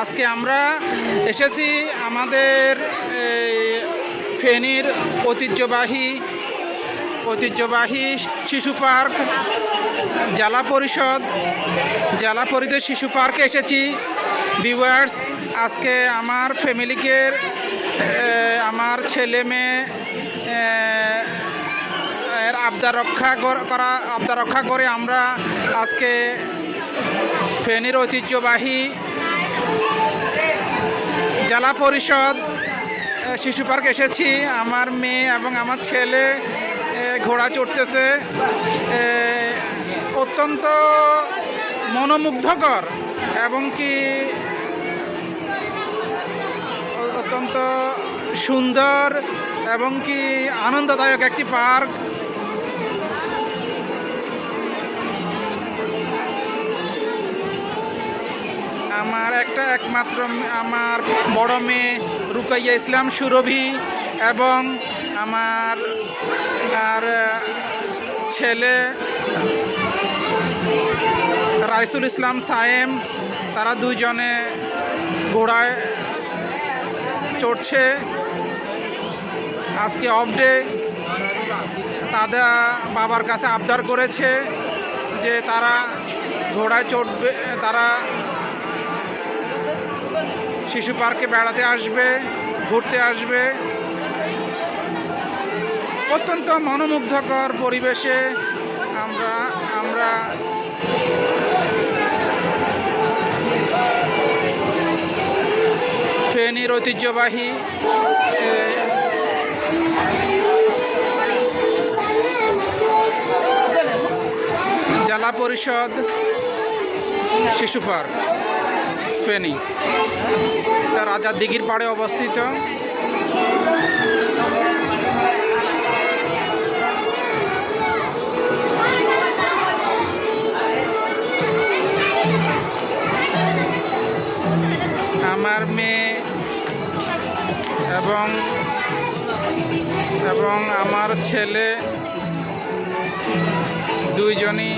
আজকে আমরা এসেছি আমাদের ফেনীর ঐতিহ্যবাহী শিশু পার্ক জেলা পরিষদ শিশু পার্কে এসেছি। ভিউয়ার্স, আজকে আমার ফ্যামিলিকে আমার ছেলে মেয়ে এর আবদার রক্ষা করে আমরা আজকে ফেনীর ঐতিহ্যবাহী জেলা পরিষদ শিশু পার্ক এসেছি। আমার মেয়ে এবং আমার ছেলে ঘোড়া চড়তেছে। অত্যন্ত মনোমুগ্ধকর এবং কি অত্যন্ত সুন্দর এবং কি আনন্দদায়ক একটি পার্ক। আমার একমাত্র আমার বড় মেয়ে রুকাইয়া ইসলাম সুরভি এবং আমার ছেলে রাইসুল ইসলাম সায়েম, তারা দুইজনে ঘোড়ায় চড়ছে। আজকে অফ ডে, তাদের বাবার কাছে আবদার করেছে যে তারা ঘোড়ায় চড়বে, তারা শিশু পার্কে বেড়াতে আসবে, ঘুরতে আসবে। অত্যন্ত মনোমুগ্ধকর পরিবেশে আমরা ফেনীর ঐতিহ্যবাহী জেলা পরিষদ শিশু পার্ক ফেনী, রাজার দিঘির পাড়ে অবস্থিত। আমার মেয়ে এবং আমার ছেলে দুইজনই